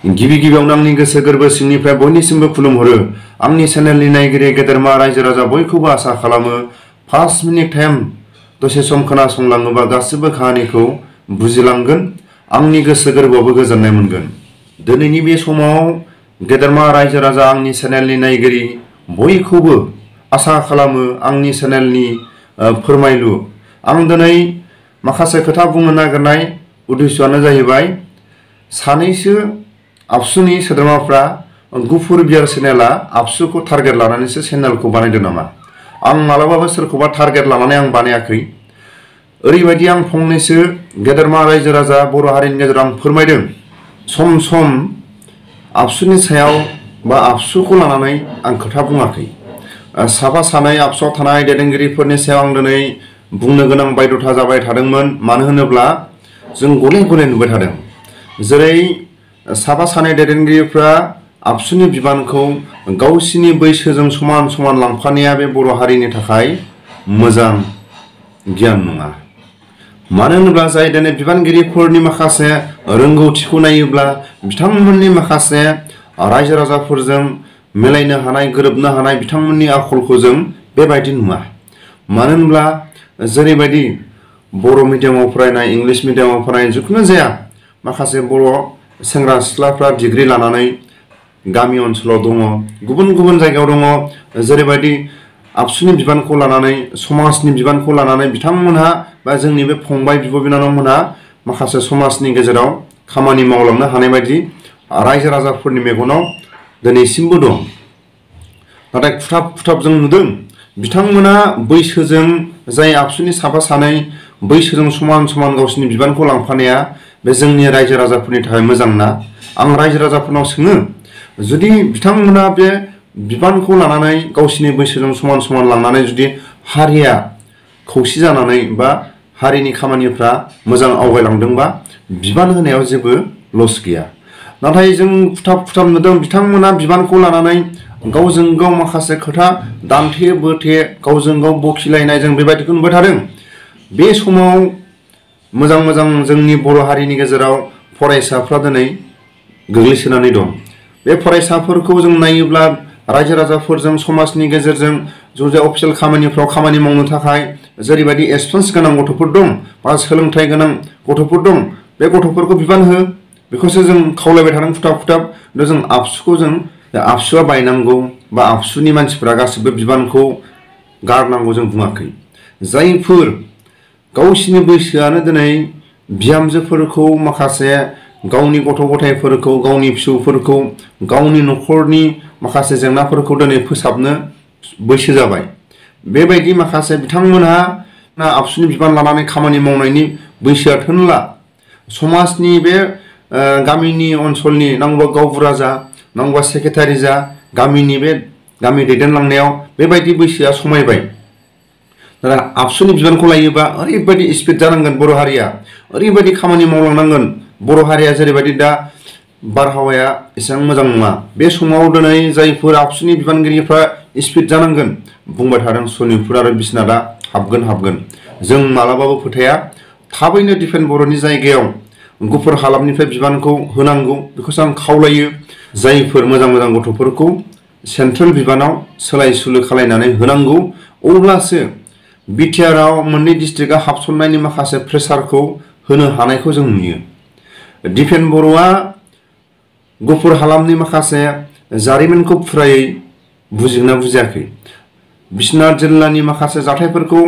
गिबि गिबियावनो आंनि गोसो गोरबो सिंनिफ्राय बयनिसिमबो खुलुमहरो। आंनि चेनेलनि नायगिरि गेदेरमा रायजो राजा बयखौबो आसा खालामो 5 मिनिट टाइम दसे सम खोनासंलाङोबा गासिबो खाहानिखौ बुजिलांगोन, आंनि गोसो गोरबोआवबो गोजोननाय मोनगोन। दिनैनि बे समाव गेदेरमा रायजो राजा आंनि चेनेलनि नायगिरि बयखौबो आसा खालामो आंनि चेनेलनि फोरमायलु। आं दिनै माखासे खोथा बुंनो नागिरनाय उद्देश्यआनो जाहैबाय सानैसो आबसुनि सोद्रोमाफ्रा गुफुर बियार चेनेला आबसुखौ टारगेट लानानैसो चेनेलखौ बानायदों नामा? आं मालाबाबो सोरखौबा टारगेट लानानै आं बानायाखै। ओरैबायदि आं फंनैसो गेदेरमा रायजो राजा बर' हारिनि गेजेराव आं फोरमायदों। सम सम आबसुनि सायाव बा आबसुखौ लानानै आं खोथा बुङाखै। साफा सानै आबसुआव थानाय दैदेनगिरिफोरनि सायाव आं दिनै बुंनो गोनां बायध'था जाबाय थादोंमोन। मानो होनोब्ला जों गले गले नुबाय थादों जेरै साफा सानै दैदेनगिरिफ्रा आबसुनि बिबानखौ गावसिनि बैसोजों समान समान लांफानाया बे बर' हारिनि थाखाय मोजां गियान नङा। मानो होनोब्ला जाय दिनै बिबानगिरिफोरनि माखासे रोंगौथिखौ नायोब्ला बिथांमोननि माखासे रायजो राजाफोरजों मिलायनो हानाय, गोरोबनो हानाय बिथांमोननि आखलखौ जों बेबायदि नुवा। मानो होनब्ला जेरैबायदि बर' मिडियामाव फरायनाय, इंलिस मिडियामाव फरायनाय, जिखुनु जाया माखासे बर' सेंग्रा सिख्लाफ्रा डिग्री लानानै गामि ओनसोलाव दङ, गुबुन गुबुन जायगायाव दङ। जेरैबायदि आबसुनि बिबानखौ लानानै, समाजनि बिबानखौ लानानै बिथांमोनहा बा जोंनि बे फंबाय बिब' बिनानावमोनहा माखासे समाजनि गेजेराव खामानि मावलांनो हानाय बायदि रायजो राजाफोरनि मेगनाव दिनैसिमबो दं। नाथाय खुथाब खुथाब जों नुदों बिथांमोना बैसोजों, जाय आबसुनि साफा सानै बैसोजों समान समान गावसिनि बिबानखौ लांफानाया बे जोंनि रायजो राजाफोरनि थाखाय मोजां ना? आं रायजो राजाफोरनाव सोङो, जुदि बिथांमोना बे बिबानखौ लानानै गावसिनि बैसोजों समान समान लांनानै जुदि हारिया खौसे जानानै बा हारिनि खामानिफ्रा मोजां आवगायलांदोंबा बिबान होनायाव जेबो लस गैया। नाथाय जों खुथाब खुथाब नुदों बिथांमोना बिबानखौ लानानै गावजों गाव माखासे खोथा दान्थे बोथे, गावजों गाव बखिलायनाय जों बेबायदिखौ नुबाय थादों। बे समाव मोजां मोजां जोंनि बर' हारिनि गेजेराव फरायसाफ्रा दिनै गोग्लैसोनानै दं। बे फरायसाफोरखौ जों नायोब्ला रायजो राजाफोरजों समाजनि गेजेरजों ज'जा अफिसियेल खामानिफ्राव खामानि मावनो थाखाय जेरैबायदि एक्सपिरियेन्स गोनां गथ'फोर दं बा सोलोंथाइ गोनां गथ'फोर दं, बे गथ'फोरखौ बिबान हो, बेखौसो जों खावलायबाय थादों खुथाब खुथाब। जों आबसुखौ जों आबसुआ बायनांगौ बा आबसुनि मानसिफ्रा गासिबो बिबानखौ गारनांगौ जों बुङाखै। जायफोर गावसिनि बैसोआनो दिनै बिहामजोफोरखौ, माखासे गावनि गथ' गथायफोरखौ, गावनि फिसौफोरखौ, गावनि न'खरनि माखासे जेंनाफोरखौ दिनै फोसाबनो बैसो जाबाय, बेबायदि माखासे बिथांमोनहा आबसुनि बिबान लानानै खामानि मावनायनि बैसोआ थोनला। समाजनि बे गामिनि ओनसोलनि नांगौबा गावबुरा जा, नांगौबा सेक्रेटारि जा, गामिनि बे गामि दैदेनलांनायाव बेबायदि बैसोआ समायबाय। दा आबसुनि बिबानखौ लायोबा ओरैबायदि स्पिड जानांगोन बर' हारिया, ओरैबायदि खामानि मावलांनांगोन। बर' हारिया जेरैबायदि दा बारहावाया एसेबां मोजां नङा, बे समाव दिनै जायफोर आबसुनि बिबानगिरिफ्रा स्पिड जानांगोन, बुंबाय थादों सनितपुर आरो बिस्वनाथआ हाबगोन। जों मालाबाबो फोथाया। थाबैनो डिफेन बर'नि जायगायाव गुफुर हालामनिफ्राय बिबानखौ होनांगौ, बेखौसो आं खावलायो। जायफोर मोजां मोजां गथ'फोरखौ सेन्ट्रेल बिबानाव सोलाय सोलो खालायनानै होनांगौ, अब्लासो बिटिआरआव मोननै डिस्ट्रिक्टआ हाबसननायनि माखासे प्रेसारखौ होनो हानायखौ जों नुयो। डिफेन बर'आ गुफुर हालामनि माखासे जारिमिनखौ फुरायै बुजिना बुजियाखै। बिस्वनाथ जिल्लानि माखासे जाथायफोरखौ,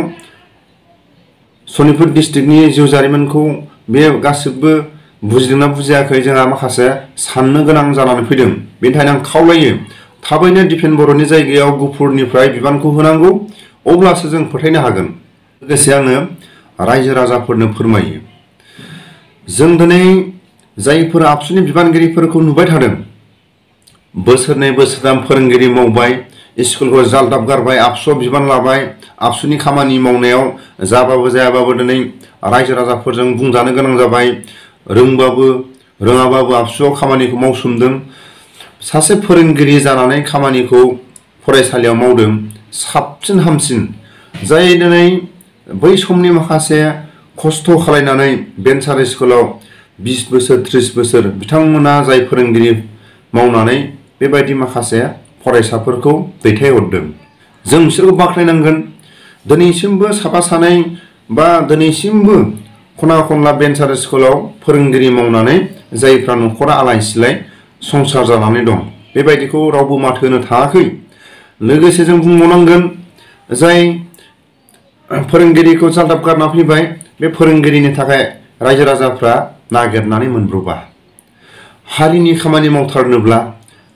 सनितपुर डिस्ट्रिक्टनि जिउ जारिमिनखौ बे गासिबो बुजिदोंना बुजियाखै, जोंहा माखासे साननो गोनां जानानै फैदों। बेनि थाखायनो आं खावलायो थाबैनो डिफेन बर'नि जायगायाव गुफुरनिफ्राय बिबानखौ होनांगौ, अब्लासो जों फोथायनो हागोन। लोगोसे आङो रायजो राजाफोरनो फोरमायो, जों दिनै जायफोर आबसुनि बिबानगिरिफोरखौ नुबाय थादों, बोसोरनै बोसोरथाम फोरोंगिरि मावबाय, स्कुलखौ जालदाब गारबाय, आबसुआव बिबान लाबाय, आबसुनि खामानि मावनायाव जाबाबो जायाबाबो दिनै रायजो राजाफोरजों बुंजानो गोनां जाबाय। रोंबाबो रोङाबाबो आबसुआव खामानिखौ मावसोमदों। सासे फोरोंगिरि जानानै खामानिखौ फरायसालियाव मावदों, साबसिन हामसिन। जाय दिनै बै समनि माखासे खस्थ' खालायनानै भेन्सार स्कुलाव 20 बोसोर 30 बोसोर बिथांमोना जाय फोरोंगिरि मावनानै बेबायदि माखासे फरायसाफोरखौ दैथायहरदों जों बिसोरखौ बाख्नायनांगोन। दिनैसिमबो साफा सानै बा दिनैसिमबो खना खनला बेन्सार स्कुलाव फोरोंगिरि मावनानै जायफ्रा न'खरा आलाय सिलाय संसार जानानै दं बेबायदिखौ रावबो माथो होनो थाङाखै। लोगोसे जों बुंबावनांगोन जाय फोरोंगिरिखौ जालदाब गारना फैबाय बे फोरोंगिरिनि थाखाय रायजो राजाफ्रा नागिरनानै मोनब्रबा। हारिनि खामानि मावथारनोब्ला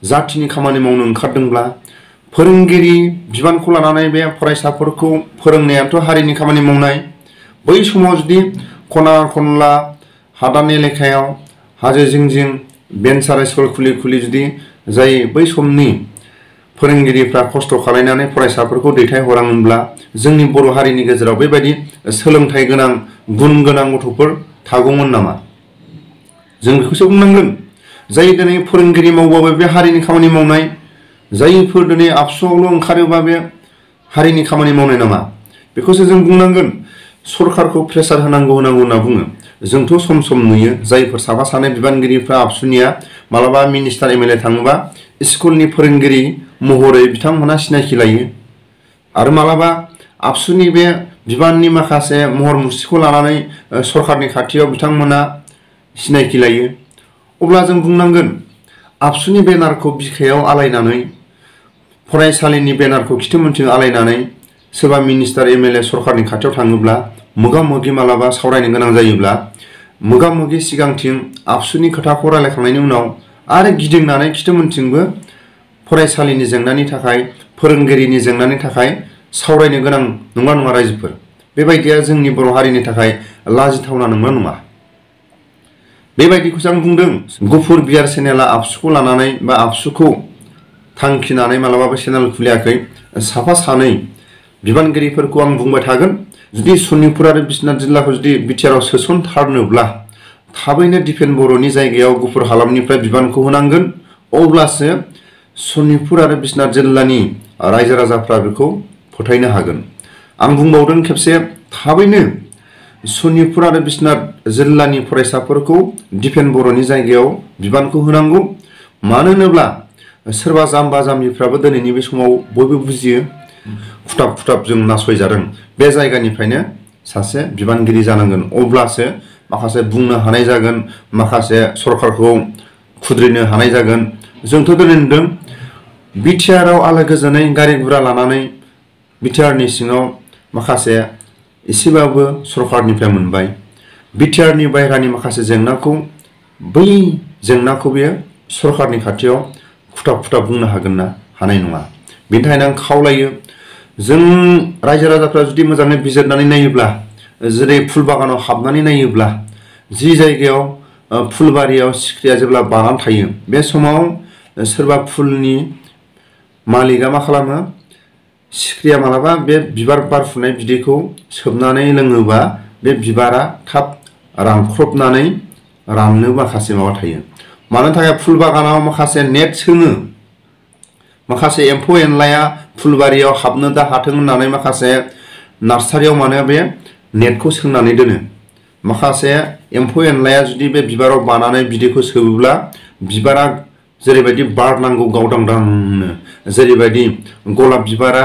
जाथिनि खामानि मावनो ओंखारदोंब्ला फोरोंगिरि बिबानखौ लानानै बे फरायसाफोरखौ फोरोंनायाथ' हारिनि खामानि मावनाय। बै समाव जुदि खना खनला हादान एलेकायाव हाजो जिं जिं बेन्सार स्कुल खुलि खुलि जुदि जाय बै समनि फोरोंगिरिफ्रा खस्थ' खालामनानै फरायसाफोरखौ दैथायहरामोनब्ला जोंनि बर' हारिनि गेजेराव बेबायदि सोलोंथाइ गोनां गुन गोनां गथ'फोर थागौमोन नामा? जों बेखौसो बुंनांगोन। जाय दिनै फोरोंगिरि मावबाबो बे हारिनि खामानि मावनाय, जायफोर दिनै आबसुआवल' ओंखारोबा बे हारिनि खामानि मावनाय नामा? बेखौसो जों बुंनांगोन। सरकारखौ प्रेसार होनांगौ होनना बुङो। जोंथ' सम सम नुयो जायफोर साफा सानै बिबानगिरिफ्रा आबसुनिया मालाबा मिनिस्टार एमएलए थाङोबा स्कुलनि फोरोंगिरि महरै बिथांमोना सिनायथि लायो आरो मालाबा आबसुनि बे बिबाननि माखासे महर मुस्रिखौ लानानै सरकारनि खाथियाव बिथांमोना सिनायथि लायो। अब्ला जों बुंनांगोन आबसुनि बेनारखौ बिखायाव आलायनानै फरायसालिनि बेनारखौ खिथुमोनथिं आलायनानै सोरबा मिनिस्टार एमएलए सरकारनि खाथियाव थाङोब्ला मोगा मोगि मालाबा सावरायनो गोनां जायोब्ला मोगा मोगि सिगांथिं आबसुनि खोथाखौ रायलायखांनायनि उनाव आरो गिदिंनानै खिथुमोनथिंबो फरायसालिनि जेंनानि थाखाय फोरोंगिरिनि जेंनानि थाखाय सावरायनो गोनां नङा रायजोफोर। बेबायदिया जोंनि बर' हारिनि थाखाय लाजिथावना नङा। बेबायदिखौसो आं बुंदों। गुफुर बियार चेनेला आबसुखौ लानानै बा आबसुखौ थांखिनानै मालाबाबो चेनेल खुलियाखै। साफा सानै बिबानगिरिफोरखौ आं बुंबाय थागोन। जुदि सनितपुर आरो बिश्वनाथ जिल्लाखौ जुदि बिटिआरआव सोसनथारनोब्ला थाबैनो दिफेन बर'नि जायगायाव गुफुर हालामनिफ्राय बिबानखौ होनांगोन। अब्लासो सनितपुर आरो बिश्वनाथ जिल्लानि रायजो राजाफ्रा बेखौ फोथायनो हागोन। आं बुंबावदों खेबसे थाबैनो सनितपुर आरो बिश्वनाथ जिल्लानि फरायसाफोरखौ दिफेन बर'नि जायगायाव बिबानखौ होनांगौ। मानो होनोब्ला सोरबा जाम्बा जाम्बिफ्राबो दिनैनि बे समाव बयबो बुजियो खुथाब जों नासयजादों। बे जायगानिफ्रायनो सासे बिबानगिरि जानांगोन। अब्लासो माखासे बुंनो हानाय जागोन, माखासे सरकारखौ खुद्रिनो हानाय जागोन। जोंथ' दिनै नुदों बिटिआरआव आलो गोजोनै गारि गुरा लानानै बिटिआरनि सिङाव माखासे एसेबाबो सरकारनिफ्राय मोनबाय। बिटिआरनि बायह्रानि माखासे जेंनाखौ बेयो सरकारनि खाथियाव खुथाब बुंनो हागोन ना? हानाय नङा। बेनि थाखायनो आं खावलायो जों रायजो राजाफ्रा जुदि मोजाङै बिजिरनानै नायोब्ला, जेरै फुलबागानाव हाबनानै नायोब्ला जि जायगायाव फुलबारियाव सिखिरिया जेब्ला बानानै थायो बे समाव सोरबा फुलनि मालिकआ मा खालामो? सिखिरिया मालाबा बे बिबार बारफुनाय बिदैखौ सोबनानै लोङोबा बे बिबारा थाब रानख्रबनानै राननो माखासे माबा थायो। मानो थाखाय फुलबागानाव माखासे नेट सोङो। माखासे एम्फौ एनलाया फुलबारियाव हाबनो दा हाथों होननानै माखासे नार्सारियाव माने बे नेटखौ सोंनानै दोनो। माखासे एम्फौ एनलाया जुदि बे बिबाराव बानानै बिदैखौ सोबोब्ला बिबारा जेरैबायदि बारनांगौ गावदांदांनो, जेरैबायदि गलाब बिबारा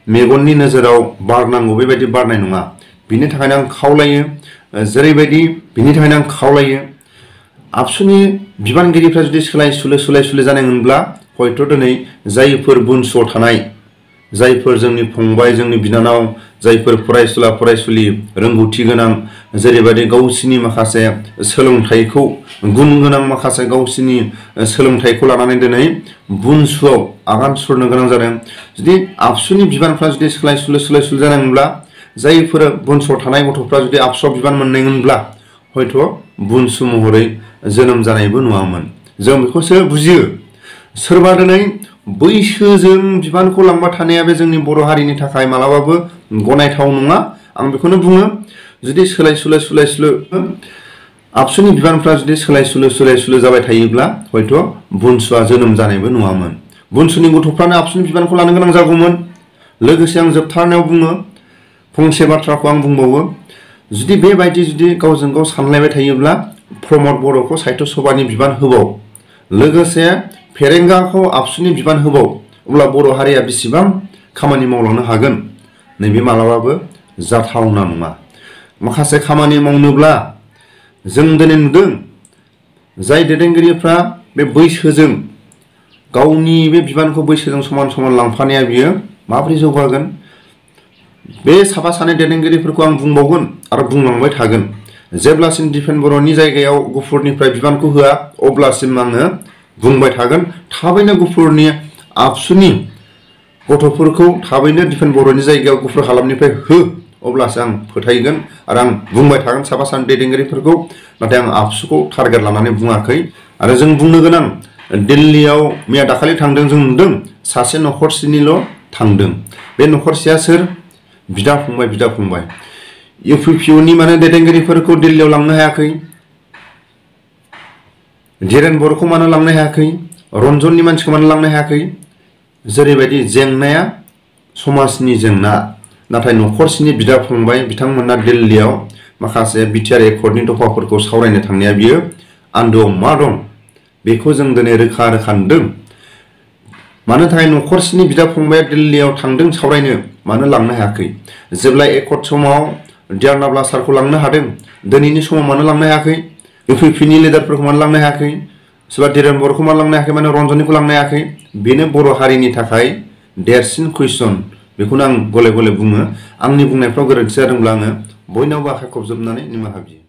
मेगननि नोजोराव बारनांगौ बेबायदि बारनाय नङा। बिनि थाखायनो आं खावलायो आबसुनि बिबानगिरिफ्रा जुदि सोलाय सुलाय जानायमोनब्ला हयथ' दिनै जायफोर बुनस'आव थानाय, जायफोर जोंनि फंबाय जोंनि बिनानाव, जायफोर फरायसुलि रोंगौथि गोनां, जेरैबायदि गावसिनि माखासे सोलोंथाइखौ गुन गोनां माखासे गावसिनि सोलोंथाइखौ लानानै दिनै बुनसुआव आगान सुरनो गोनां जादों। जुदि आबसुनि बिबानफ्रा जुदि सोलाय सुलाय जानायमोनब्ला जायफोर बुनस'आव थानाय गथ'फ्रा जुदि आबसुआव बिबान मोननायमोनब्ला हयथ' बुनसु महरै जोनोम जानायबो नङामोन। जों बेखौसो बुजियो। सोरबा दिनै बैसोजों बिबानखौ लांबाय थानाया बे जोंनि बर' हारिनि थाखाय मालाबाबो गनायथाव नङा। आं बेखौनो बुङो जुदि सोलाय सुलु आबसुनि बिबानफ्रा जुदि सोलाय सुलु जाबाय थायोब्ला हयथ' बुनसुआ जोनोम जानायबो नङामोन। बुनसुनि गथ'फ्रानो आबसुनि बिबानखौ लानो गोनां जागौमोन। लोगोसे आं जोबथारनायाव बुङो फंसे बाथ्राखौ आं बुंबावो जुदि बेबायदि जुदि गावजों गाव सानलायबाय थायोब्ला प्रमद बर'खौ साहित्य सभानि बिबान होबाव, लोगोसे फेरेंगाखौ आबसुनि बिबान होबाव, अब्ला बर' हारिया बेसेबां खामानि मावलांनो हागोन? नैबे मालाबाबो जाथावना नङा। माखासे खामानि मावनोब्ला जों दिनै नुदों जाय दैदेनगिरिफ्रा बे बैसोजों गावनि बे बिबानखौ बैसोजों समान समान लांफानाया बियो माबोरै जौगागोन? बे साफा सानै दैदेनगिरिफोरखौ आं बुंबावगोन आरो बुंलांबाय थागोन। जेब्लासिम दिपेन बर'नि जायगायाव गुफुरनिफ्राय बिबानखौ होआ अब्लासिम आङो बुंबाय थागोन थाबैनो गुफुरनि आबसुनि गथ'फोरखौ थाबैनो दिपेन बर'नि जायगायाव गुफुर हालामनिफ्राय हो, अब्लासो आं फोथायगोन आरो आं बुंबाय थागोन साफा सानै दैदेनगिरिफोरखौ। नाथाय आं आबसुखौ टारगेट लानानै बुङाखै। आरो जों बुंनो गोनां दिल्लीयाव मैया दाखालि थांदों, जों नुदों सासे नखरसेनिल' थांदों। बे नखरसेया सोर? बिदा फंबाय बिदा फंबाय। इउपिपिअनि माने दैदेनगिरिफोरखौ दिल्लीयाव लांनो हायाखै? धीरेन बर'खौ मानो लांनो हायाखै? रन्जननि मानसिखौ मानो लांनो हायाखै? जेरैबायदि जेंनाया समाजनि जेंना, नाथाय नखरसेनि बिदा फंबाय बिथांमोना दिल्लीयाव माखासे बिटिआर एकर्डनि दफाफोरखौ सावरायनो थांनाया बियो आन्दोआव मा दं बेखौ जों दिनै रोखा रोखा नुदों। मानो थाखाय नखरसेनि बिदा फंबाया दिल्लीयाव थांदों सावरायनो, मानो लांनो हायाखै? जेब्ला एकर्ड समाव डिआर नाब्ला सारखौ लांनो हादों, दिनैनि समाव मानो लांनो हायाखै? इउपिपिनि लिडारफोरखौ मानो लांनो हायाखै? सोरबा धीरेन बर'खौ मानो लांनो हायाखै? माने रन्जननिखौ लांनो हायाखै? बेनो बर' हारिनि थाखाय देरसिन कुइसन। बेखौनो आं गले गले बुङो। आंनि बुंनायफ्राव गोरोन्थि जादोंब्ला आङो बयनावबो आखाइ खबजोबनानै निमाहा बियो।